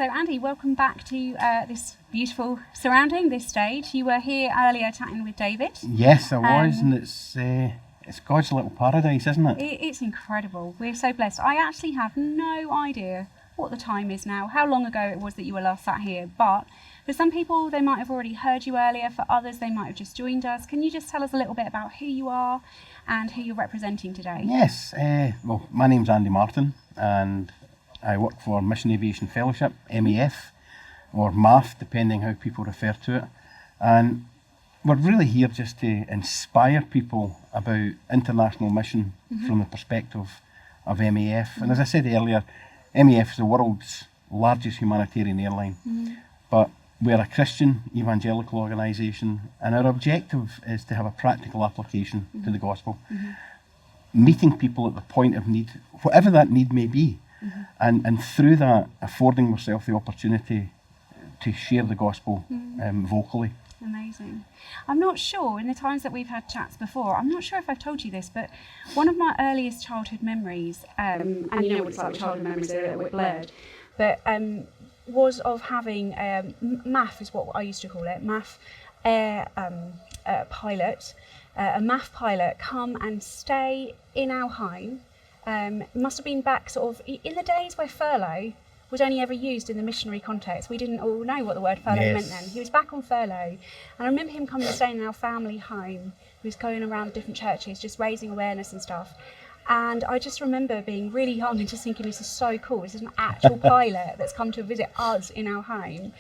So Andy, welcome back to this beautiful surrounding, this stage. You were here earlier chatting with David. Yes, I was, and it's God's little paradise, isn't it? It's incredible. We're so blessed. I actually have no idea what the time is now, how long ago it was that you were last sat here, but for some people they might have already heard you earlier, for others they might have just joined us. Can you just tell us a little bit about who you are and who you're representing today? Yes, well, my name's Andy Martin, and I work for Mission Aviation Fellowship, MEF, or MAF, depending how people refer to it. And we're really here just to inspire people about international mission from the perspective of MEF. And as I said earlier, MEF is the world's largest humanitarian airline. But we're a Christian evangelical organisation, and our objective is to have a practical application to the gospel, meeting people at the point of need, whatever that need may be. And through that, affording ourselves the opportunity to share the gospel vocally. Amazing. I'm not sure, in the times that we've had chats before, I'm not sure if I've told you this, but one of my earliest childhood memories, and you know what it's like with childhood memories, they're a little bit blurred, but was of having, MAF is what I used to call it, MAF air pilot, a MAF pilot come and stay in our home. It must have been back sort of in the days where furlough was only ever used in the missionary context. We didn't all know what the word furlough meant then. He was back on furlough, and I remember him coming and staying in our family home. He was going around different churches, just raising awareness and stuff. And I just remember being really young and just thinking, this is so cool. This is an actual pilot that's come to visit us in our home.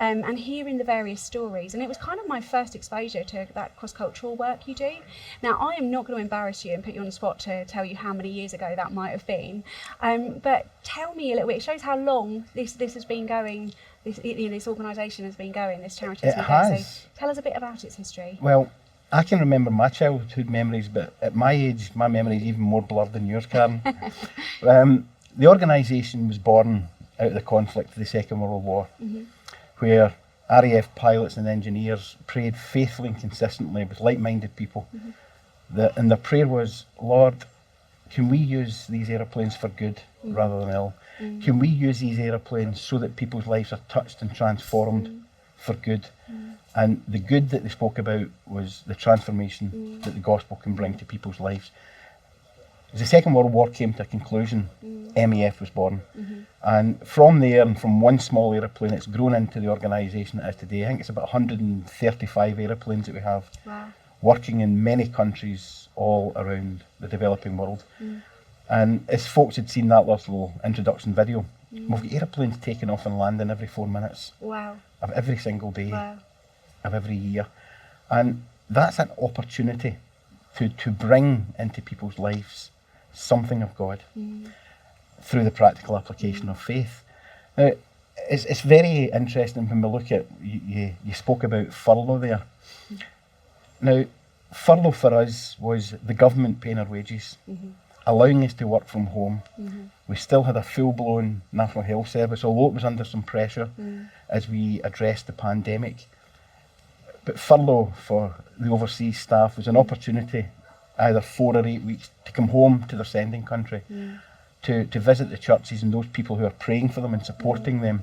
And hearing the various stories, and it was kind of my first exposure to that cross-cultural work you do. Now, I am not going to embarrass you and put you on the spot to tell you how many years ago that might have been, but tell me a little bit. It shows how long this has been going. This organisation has been going. This charity has been going. So tell us a bit about its history. Well, I can remember my childhood memories, but at my age, my memory is even more blurred than yours, Karen. The organisation was born out of the conflict of the Second World War. Where RAF pilots and engineers prayed faithfully and consistently with like-minded people. And their prayer was, Lord, can we use these aeroplanes for good rather than ill? Can we use these aeroplanes so that people's lives are touched and transformed for good? And the good that they spoke about was the transformation that the gospel can bring to people's lives. As the Second World War came to a conclusion, MEF was born. And from there, and from one small aeroplane, it's grown into the organisation it is today. I think it's about 135 aeroplanes that we have, working in many countries all around the developing world. And as folks had seen that last little introduction video, we've got aeroplanes taking off and landing every 4 minutes of every single day of every year. And that's an opportunity to bring into people's lives something of God through the practical application of faith. Now, it's very interesting when we look at, you spoke about furlough there. Now, furlough for us was the government paying our wages, allowing us to work from home. We still had a full-blown National Health Service, although it was under some pressure as we addressed the pandemic. But furlough for the overseas staff was an opportunity, either 4 or 8 weeks, to come home to their sending country, to visit the churches and those people who are praying for them and supporting them,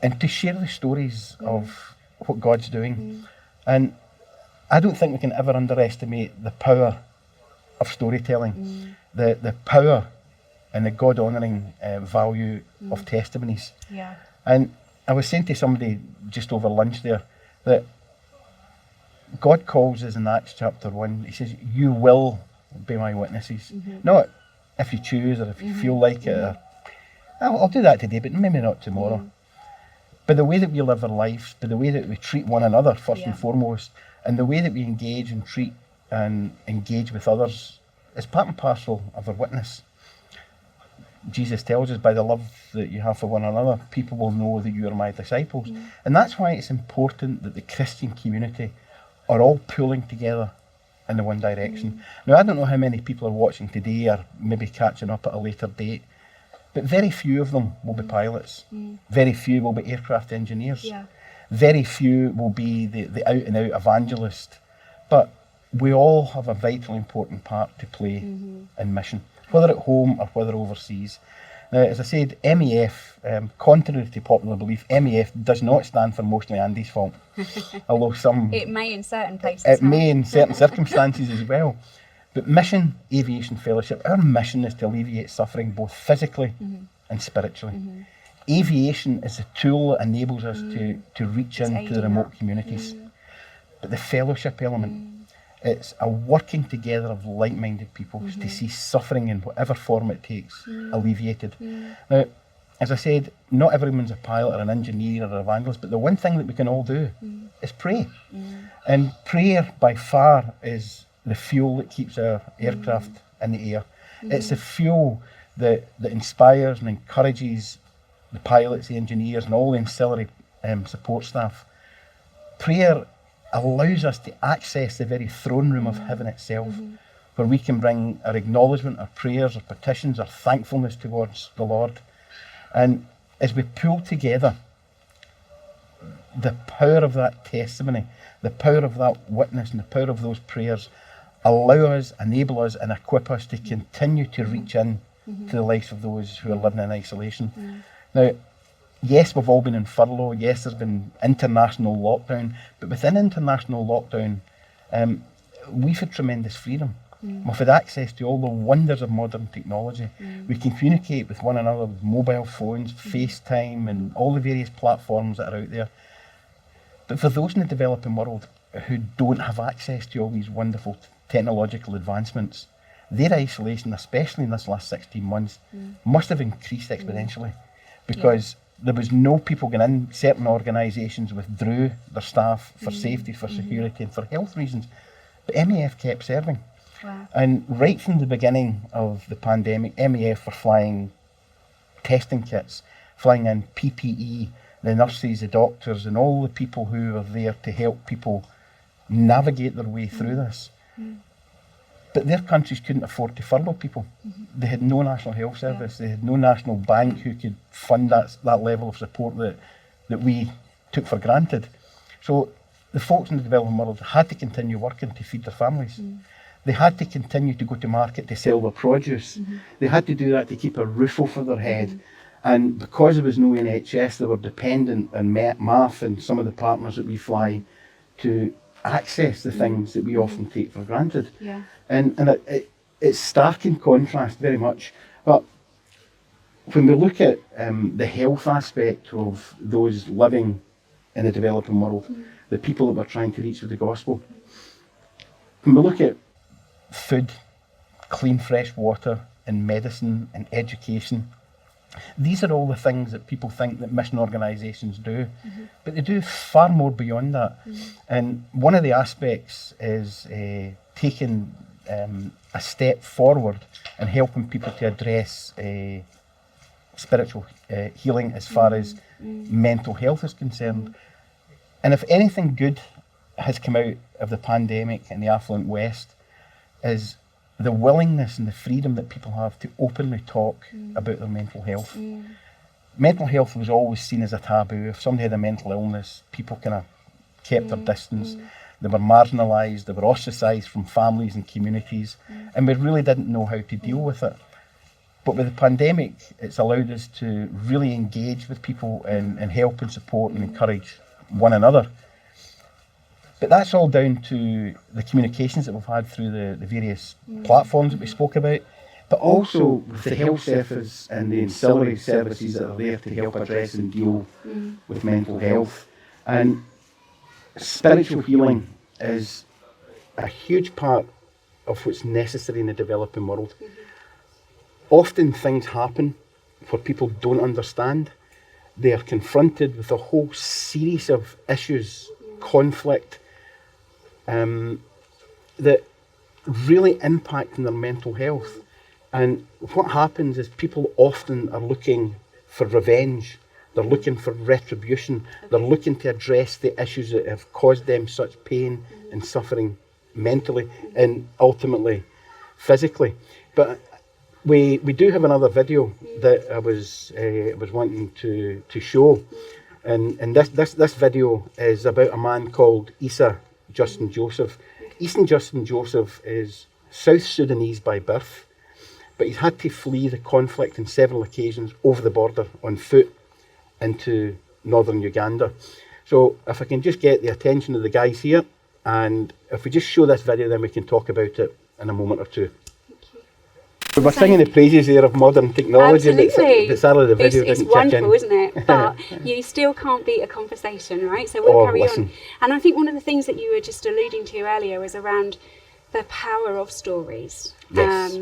and to share the stories of what God's doing. And I don't think we can ever underestimate the power of storytelling, the power and the God-honouring value of testimonies. And I was saying to somebody just over lunch there that God calls us in Acts chapter 1, he says, you will be my witnesses. Not if you choose or if you feel like it, or, I'll do that today, but maybe not tomorrow. But the way that we live our lives, but the way that we treat one another first and foremost, and the way that we engage and treat and engage with others is part and parcel of our witness. Jesus tells us, by the love that you have for one another, people will know that you are my disciples. And that's why it's important that the Christian community are all pulling together in the one direction. Now, I don't know how many people are watching today or maybe catching up at a later date, but very few of them will be pilots. Very few will be aircraft engineers. Very few will be the out-and-out evangelist. But we all have a vitally important part to play in mission, whether at home or whether overseas. Now, as I said, MEF, contrary to popular belief, MEF does not stand for mostly Andy's fault. Although some... It may in certain places. It may in certain circumstances as well. But Mission Aviation Fellowship, our mission is to alleviate suffering both physically and spiritually. Aviation is a tool that enables us to reach into the remote communities. But the fellowship element, it's a working together of like-minded people to see suffering in whatever form it takes alleviated. Now, as I said, not everyone's a pilot or an engineer or an evangelist, but the one thing that we can all do is pray. And prayer by far is the fuel that keeps our aircraft in the air. It's the fuel that inspires and encourages the pilots, the engineers and all the ancillary support staff. Prayer allows us to access the very throne room of heaven itself, where we can bring our acknowledgement, our prayers, our petitions, our thankfulness towards the Lord. And as we pull together, the power of that testimony, the power of that witness and the power of those prayers allow us, enable us and equip us to continue to reach in to the lives of those who are living in isolation. Now, yes, we've all been in furlough. Yes, there's been international lockdown. But within international lockdown, we've had tremendous freedom. We've had access to all the wonders of modern technology. We can communicate with one another with mobile phones, FaceTime, and all the various platforms that are out there. But for those in the developing world who don't have access to all these wonderful technological advancements, their isolation, especially in this last 16 months, must have increased exponentially. Because there was no people going in. Certain organisations withdrew their staff for safety, for security and for health reasons. But MEF kept serving. Wow. And right from the beginning of the pandemic, MEF were flying testing kits, flying in PPE, the nurses, the doctors and all the people who were there to help people navigate their way through this. But their countries couldn't afford to furlough people. They had no national health service. They had no national bank who could fund that level of support that we took for granted. So the folks in the developing world had to continue working to feed their families. They had to continue to go to market to sell their produce. They had to do that to keep a roof over their head. And because there was no NHS, they were dependent on Maf and some of the partners that we fly to access the things that we often take for granted. And it's stark in contrast very much. But when we look at the health aspect of those living in the developing world, the people that we're trying to reach with the gospel, when we look at food, clean fresh water and medicine and education, these are all the things that people think that mission organisations do, but they do far more beyond that. And one of the aspects is taking a step forward and helping people to address spiritual healing as far as mental health is concerned. And if anything good has come out of the pandemic in the affluent West, is the willingness and the freedom that people have to openly talk about their mental health. Mental health was always seen as a taboo. If somebody had a mental illness, people kind of kept their distance. They were marginalised, they were ostracised from families and communities, and we really didn't know how to deal with it. But with the pandemic, it's allowed us to really engage with people and help and support and encourage one another. But that's all down to the communications that we've had through the various platforms that we spoke about, but also with the health service and the ancillary services that are there to help address and deal with mental health. And spiritual healing is a huge part of what's necessary in the developing world. Often things happen where people don't understand. They are confronted with a whole series of issues, conflict, that really impact on their mental health. And what happens is people often are looking for revenge. They're looking for retribution. They're looking to address the issues that have caused them such pain and suffering mentally and ultimately physically. But we do have another video that I was wanting to show, and this video is about a man called Issa Justin Joseph. Issa Justin Joseph is South Sudanese by birth, but he's had to flee the conflict on several occasions over the border on foot into northern Uganda. So if I can just get the attention of the guys here, and if we just show this video, then we can talk about it in a moment or two. We were singing the praises there of modern technology, absolutely. but sadly the video it's didn't kick in. wonderful, isn't it? But you still can't beat a conversation, right? So we'll carry on. And I think one of the things that you were just alluding to earlier was around the power of stories. Yes.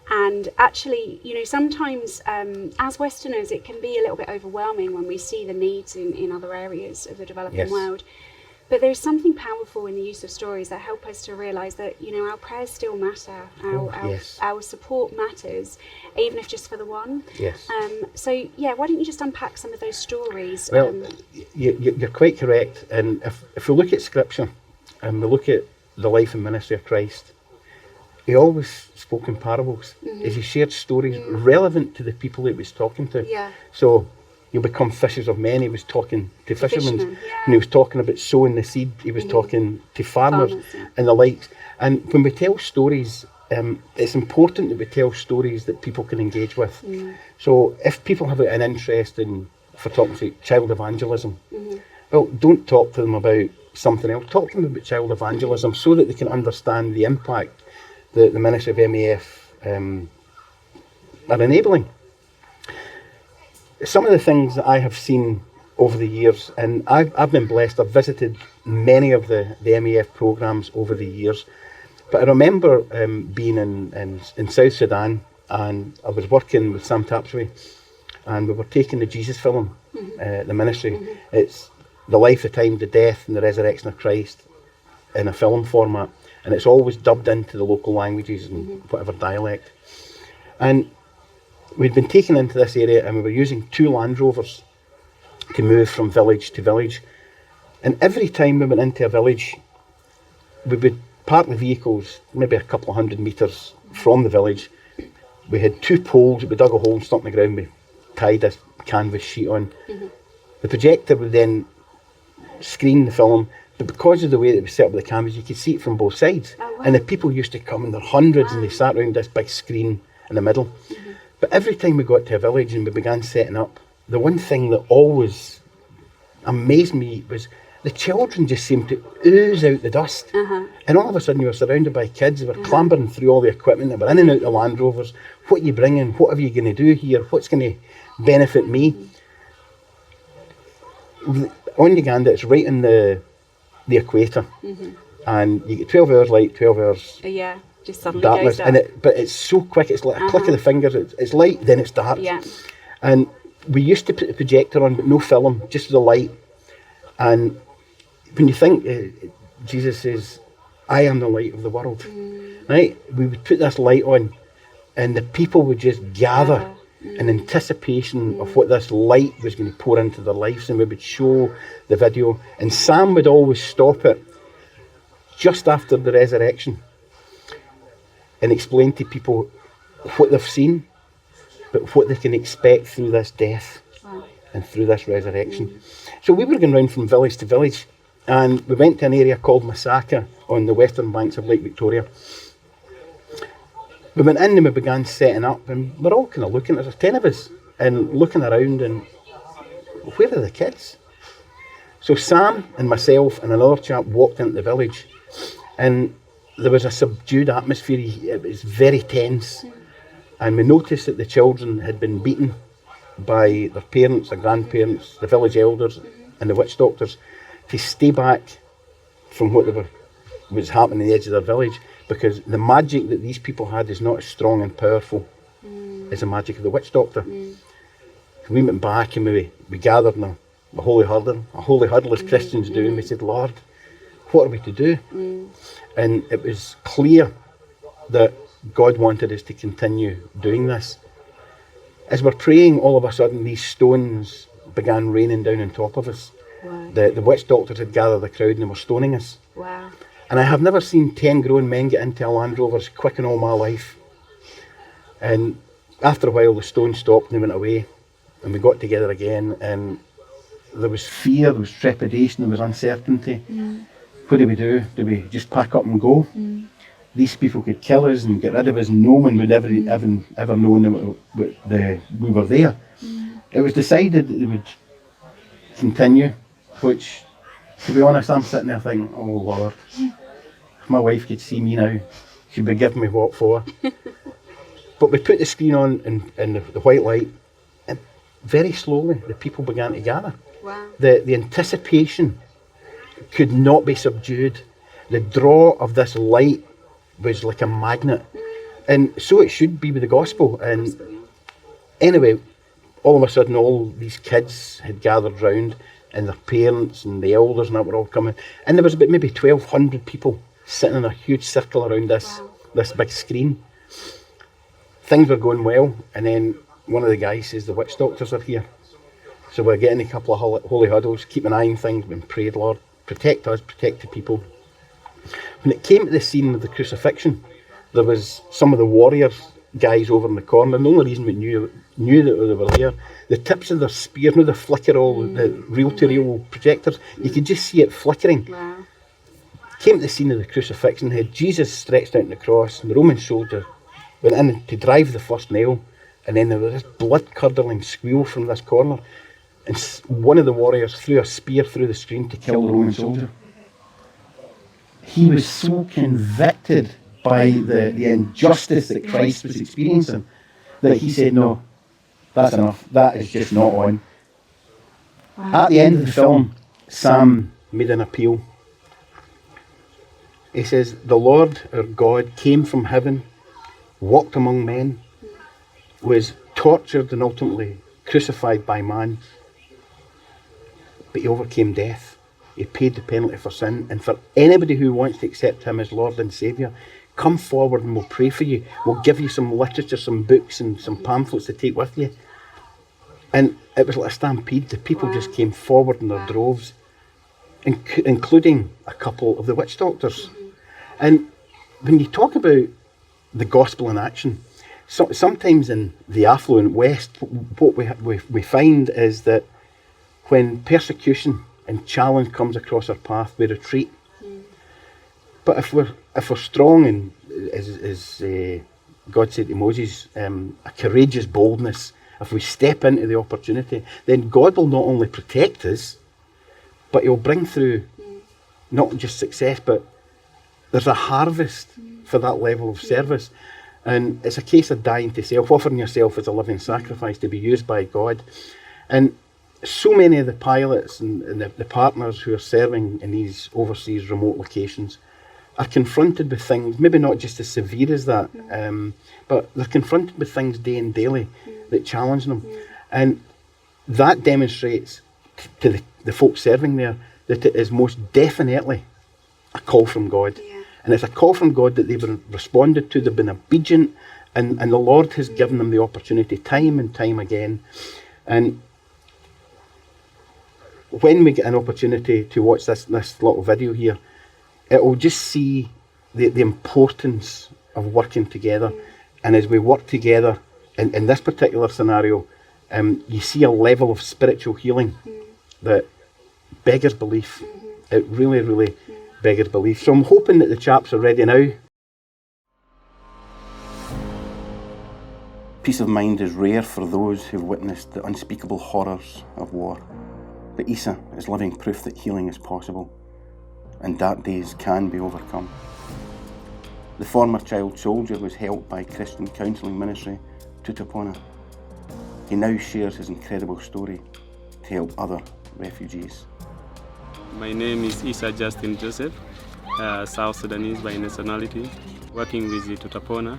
And actually, you know, sometimes as Westerners, it can be a little bit overwhelming when we see the needs in other areas of the developing world. But there's something powerful in the use of stories that help us to realise that, you know, our prayers still matter, our support matters, even if just for the one. Yes. So, yeah, why don't you just unpack some of those stories? Well, you're quite correct. And if we look at Scripture and we look at the life and ministry of Christ, he always spoke in parables. As he shared stories relevant to the people he was talking to. Yeah. So, you'll become fishers of men. He was talking to fishermen, and he was talking about sowing the seed. He was talking to farmers and the likes. And when we tell stories, it's important that we tell stories that people can engage with. So if people have an interest in, for talking to child evangelism, well, don't talk to them about something else. Talk to them about child evangelism so that they can understand the impact that the Ministry of MAF are enabling. Some of the things that I have seen over the years, and I've been blessed, I've visited many of the MAF programmes over the years, but I remember being in South Sudan, and I was working with Sam Tapsway, and we were taking the Jesus film, the ministry. It's the life, the time, the death and the resurrection of Christ in a film format, and it's always dubbed into the local languages and whatever dialect. And we'd been taken into this area and we were using 2 Land Rovers to move from village to village. And every time we went into a village, we would park the vehicles maybe a couple of 100 metres from the village. We had 2 poles, we dug a hole and stuck in the ground, we tied a canvas sheet on. The projector would then screen the film, but because of the way that it was set up with the canvas, you could see it from both sides. Oh, wow. And the people used to come in their hundreds and they sat around this big screen in the middle. But every time we got to a village and we began setting up, the one thing that always amazed me was the children just seemed to ooze out the dust. And all of a sudden you were surrounded by kids who were clambering through all the equipment that were in and out the Land Rovers. What are you bringing? What are you going to do here? What's going to benefit me? On Uganda, it's right in the equator. And you get 12 hours light, 12 hours just suddenly darkness, goes dark. but it's so quick. It's like a click of the fingers. It's light, then it's dark. And we used to put the projector on, but no film, just the light. And when you think Jesus says, "I am the light of the world," right? We would put this light on, and the people would just gather in anticipation of what this light was going to pour into their lives, and we would show the video. And Sam would always stop it just after the resurrection and explain to people what they've seen, but what they can expect through this death and through this resurrection. So we were going round from village to village, and we went to an area called Masaka on the western banks of Lake Victoria. We went in and we began setting up, and we're all kind of looking, there's 10 of us, and looking around, and where are the kids? So Sam and myself and another chap walked into the village, and there was a subdued atmosphere. It was very tense, and we noticed that the children had been beaten by their parents, their grandparents, the village elders and the witch doctors to stay back from what was happening at the edge of their village, because the magic that these people had is not as strong and powerful as the magic of the witch doctor. We went back and we gathered in a holy huddle as Christians do, and we said, "Lord, what are we to do?" And it was clear that God wanted us to continue doing this. As we're praying, all of a sudden these stones began raining down on top of us. The witch doctors had gathered the crowd and they were stoning us. And I have never seen 10 grown men get into a Land Rover as quick in all my life. And after a while the stones stopped and they went away, and we got together again, and there was fear, there was trepidation, there was uncertainty. What do we do? Do we just pack up and go? these people could kill us and get rid of us, and no one would ever known that we were there. It was decided that they would continue, which, to be honest, I'm sitting there thinking, oh Lord, if my wife could see me now, she'd be giving me what for. But we put the screen on in the white light, and very slowly the people began to gather. Wow. The anticipation could not be subdued. The draw of this light was like a magnet. And so it should be with the gospel. And anyway, all of a sudden all these kids had gathered round, and their parents and the elders and that were all coming. And there was about maybe 1,200 people sitting in a huge circle around this big screen. Things were going well, and then one of the guys says, the witch doctors are here. So we're getting a couple of holy huddles, keep an eye on things, and prayed, Lord, protect us, protect the people. When it came to the scene of the crucifixion, there was some of the warriors guys over in the corner, and the only reason we knew that they were there, the tips of their spears, the flicker, all the reel-to-reel projectors, you could just see it flickering. Wow. Came to the scene of the crucifixion, had Jesus stretched out on the cross, and the Roman soldier went in to drive the first nail, and then there was this blood-curdling squeal from this corner, and one of the warriors threw a spear through the screen to kill the Roman soldier. He was so convicted by the injustice that Christ was experiencing that he said, no, that's enough, that is just not on. Wow. At the end of the film, Sam made an appeal. He says, the Lord our God came from heaven, walked among men, was tortured and ultimately crucified by man, but he overcame death. He paid the penalty for sin, and for anybody who wants to accept him as Lord and Saviour, come forward and we'll pray for you. We'll give you some literature, some books and some pamphlets to take with you. And it was like a stampede. The people just came forward in their droves, including a couple of the witch doctors. And when you talk about the gospel in action, sometimes in the affluent West, what we find is that when persecution and challenge comes across our path, we retreat. But if we're strong, and as God said to Moses, a courageous boldness, if we step into the opportunity, then God will not only protect us, but he'll bring through not just success, but there's a harvest for that level of service. And it's a case of dying to self, offering yourself as a living sacrifice to be used by God. And so many of the pilots and the partners who are serving in these overseas remote locations are confronted with things, maybe not just as severe as that, but they're confronted with things day and daily that challenge them. And that demonstrates to the folks serving there that it is most definitely a call from God. And it's a call from God that they've responded to, they've been obedient, and the Lord has given them the opportunity time and time again. And when we get an opportunity to watch this little video here, it will just see the importance of working together. And as we work together in this particular scenario, you see a level of spiritual healing that beggars belief. It really, really beggars belief. So I'm hoping that the chaps are ready now. Peace of mind is rare for those who've witnessed the unspeakable horrors of war. But Isa is living proof that healing is possible, and dark days can be overcome. The former child soldier was helped by Christian counselling ministry Tutapona. He now shares his incredible story to help other refugees. My name is Isa Justin Joseph, South Sudanese by nationality, working with the Tutapona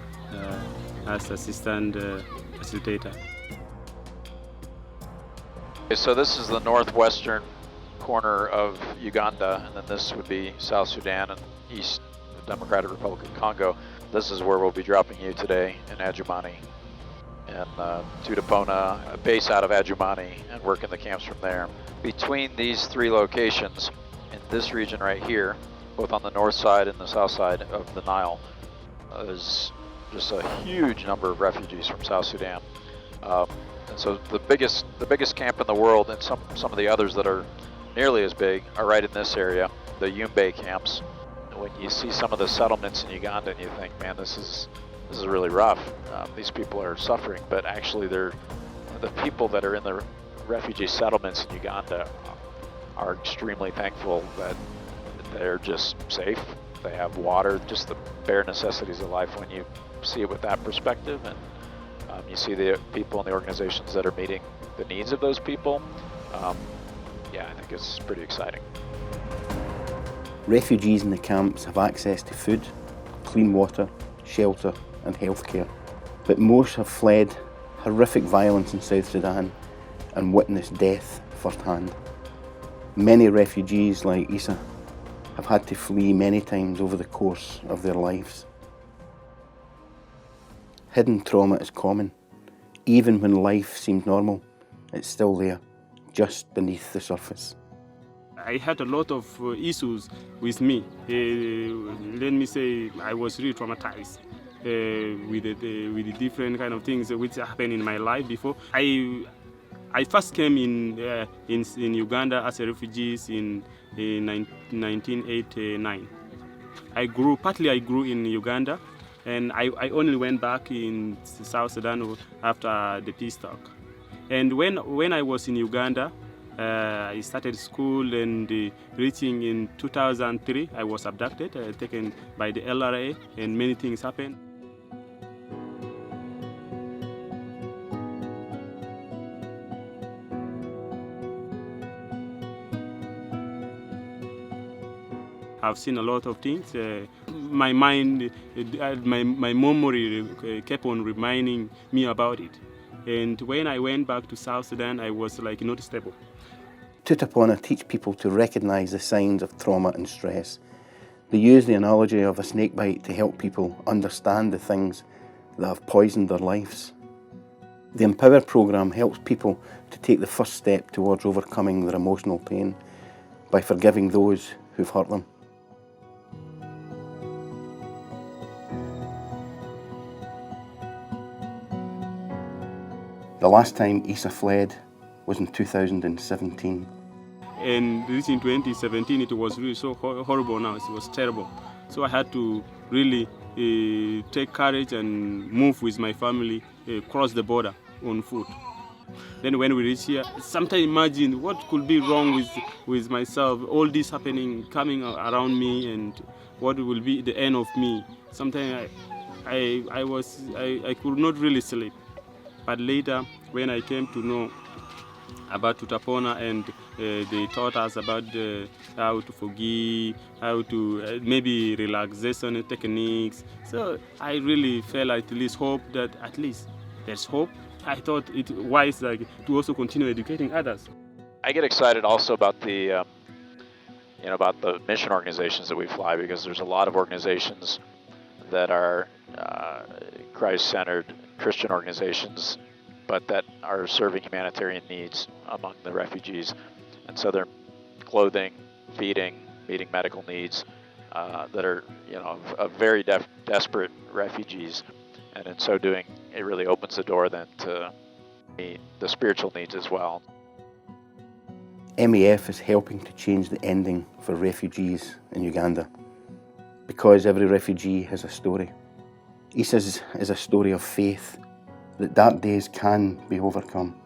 as assistant facilitator. So this is the northwestern corner of Uganda, and then this would be South Sudan and East Democratic Republic of Congo. This is where we'll be dropping you today in Adjumani and Tutapona, a base out of Adjumani, and work in the camps from there. Between these three locations in this region right here, both on the north side and the south side of the Nile, is just a huge number of refugees from South Sudan. And so the biggest camp in the world, and some of the others that are nearly as big, are right in this area, the Yumbe camps. when you see some of the settlements in Uganda and you think, man, this is really rough. These people are suffering, but actually the people that are in the refugee settlements in Uganda are extremely thankful that they're just safe. They have water, just the bare necessities of life when you see it with that perspective. And you see the people and the organizations that are meeting the needs of those people. Yeah, I think it's pretty exciting. Refugees in the camps have access to food, clean water, shelter and healthcare. But most have fled horrific violence in South Sudan and witnessed death firsthand. Many refugees like Issa have had to flee many times over the course of their lives. Hidden trauma is common. Even when life seems normal, it's still there, just beneath the surface. I had a lot of issues with me. Let me say I was really traumatized with the different kind of things which happened in my life before. I first came in Uganda as a refugee in 1989. I grew in Uganda, and I only went back in South Sudan after the peace talk. And when I was in Uganda, I started school, and reaching in 2003, I was abducted, taken by the LRA, and many things happened. I've seen a lot of things. My mind, my memory kept on reminding me about it. And when I went back to South Sudan, I was like not stable. Tutapona teach people to recognise the signs of trauma and stress. They use the analogy of a snake bite to help people understand the things that have poisoned their lives. The Empower programme helps people to take the first step towards overcoming their emotional pain by forgiving those who've hurt them. The last time Issa fled was in 2017. And reaching 2017, it was really so horrible now. It was terrible. So I had to really take courage and move with my family, cross the border on foot. Then when we reach here, sometimes imagine what could be wrong with myself, all this happening, coming around me, and what will be the end of me. Sometimes I could not really sleep. But later, when I came to know about Tutapona, and they taught us about how to forgive, how to maybe relaxation techniques. So I really felt at least hope that at least there's hope. I thought it wise to also continue educating others. I get excited also about the about the mission organizations that we fly, because there's a lot of organizations that are Christ-centered Christian organizations, but that are serving humanitarian needs among the refugees. And so they're clothing, feeding, meeting medical needs that are, of very desperate refugees. And in so doing, it really opens the door then to meet the spiritual needs as well. MEF is helping to change the ending for refugees in Uganda, because every refugee has a story. Issa's is a story of faith, that dark days can be overcome.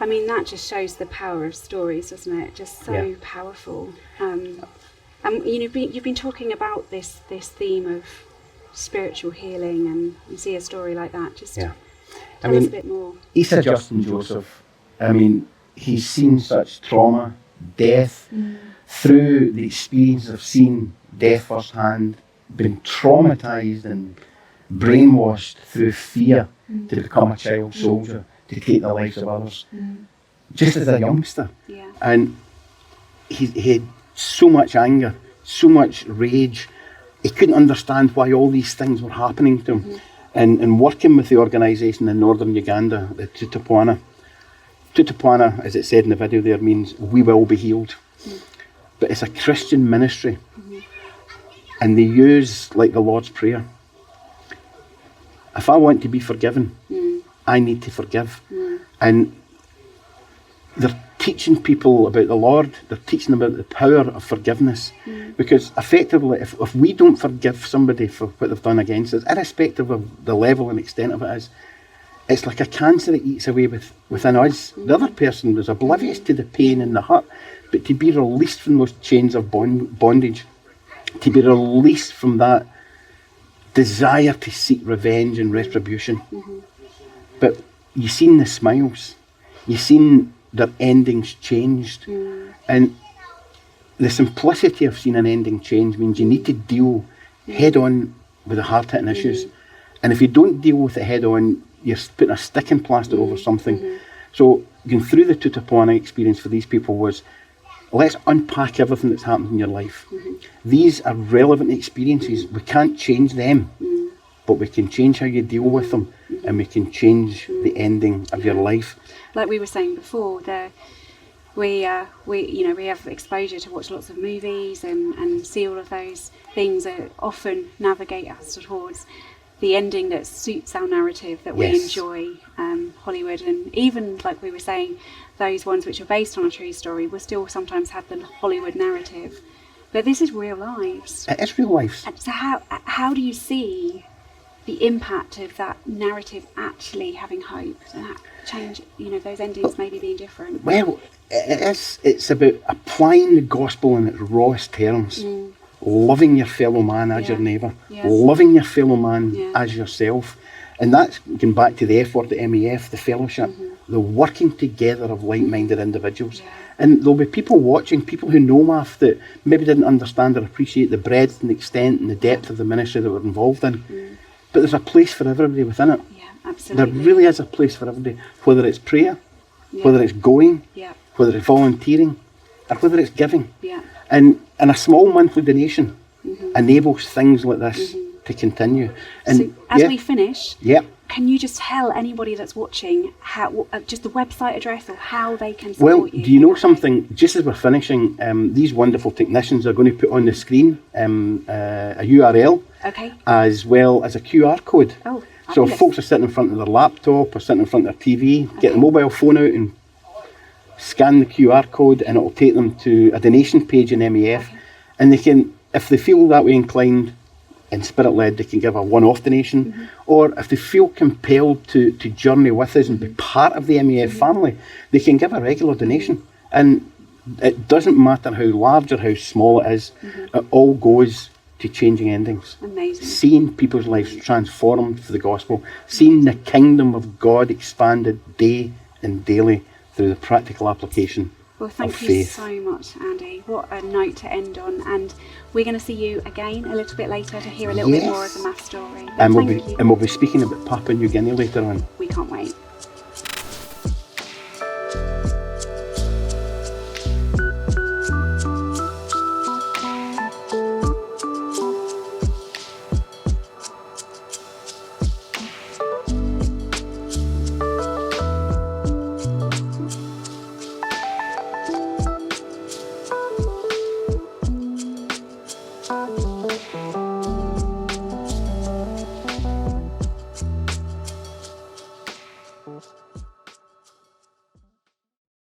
I mean, that just shows the power of stories, doesn't it? Just so powerful. You've been talking about this theme of spiritual healing, and you see a story like that. Just tell us a bit more. Issa Justin Joseph, he's seen such trauma, death, through the experience of seeing death firsthand, been traumatised and brainwashed through fear to become a child soldier, to take the lives of others, just as a youngster. Yeah. And he had so much anger, so much rage. He couldn't understand why all these things were happening to him. And working with the organisation in northern Uganda, the Tutapona, as it said in the video there, means we will be healed. But it's a Christian ministry. And they use, like the Lord's Prayer, a if I want to be forgiven, I need to forgive. And they're teaching people about the Lord, they're teaching them about the power of forgiveness. Because effectively, if we don't forgive somebody for what they've done against us, irrespective of the level and extent of it is, it's like a cancer that eats away within us. The other person was oblivious to the pain and the hurt, but to be released from those chains of bondage, to be released from that desire to seek revenge and retribution. But you've seen the smiles, you've seen their endings changed. And the simplicity of seeing an ending change means you need to deal head on with the hard hitting issues. And if you don't deal with it head on, you're putting a sticking plaster over something. So going through the Tutapona experience for these people was, let's unpack everything that's happened in your life. These are relevant experiences. We can't change them, but we can change how you deal with them, and we can change the ending of your life. Like we were saying before, we have exposure to watch lots of movies and see all of those things that often navigate us towards the ending that suits our narrative that we enjoy. Hollywood, and even like we were saying, those ones which are based on a true story will still sometimes have the Hollywood narrative. But this is real lives. It is real lives. So how do you see the impact of that narrative actually having hope and that change, those endings maybe being different? Well, it's about applying the gospel in its rawest terms. Loving your fellow man as your neighbour. Loving your fellow man as yourself. And that's going back to the F word, the MEF, the fellowship, the working together of like-minded individuals. And there'll be people watching, people who know Maf, that maybe didn't understand or appreciate the breadth and the extent and the depth of the ministry that we're involved in. But there's a place for everybody within it. Yeah, absolutely. There really is a place for everybody, whether it's prayer, whether it's going, whether it's volunteering, or whether it's giving. And a small monthly donation enables things like this to continue. And so as we finish, can you just tell anybody that's watching how just the website address or how they can support you? Well, do you know something? Just as we're finishing, these wonderful technicians are going to put on the screen a URL as well as a QR code. So if folks are sitting in front of their laptop or sitting in front of their TV, get the mobile phone out and scan the QR code, and it will take them to a donation page in MEF. And they can, if they feel that way inclined and spirit-led, they can give a one-off donation. Or if they feel compelled to journey with us and be part of the MEF family, they can give a regular donation. And it doesn't matter how large or how small it is, it all goes to changing endings. Amazing. Seeing people's lives transformed for the gospel, seeing the kingdom of God expanded day and daily through the practical application Well, thank of you faith. so much, Andy. What a note to end on. And we're going to see you again a little bit later to hear a little bit more of the Maf story. And we'll be speaking about Papua New Guinea later on. We can't wait.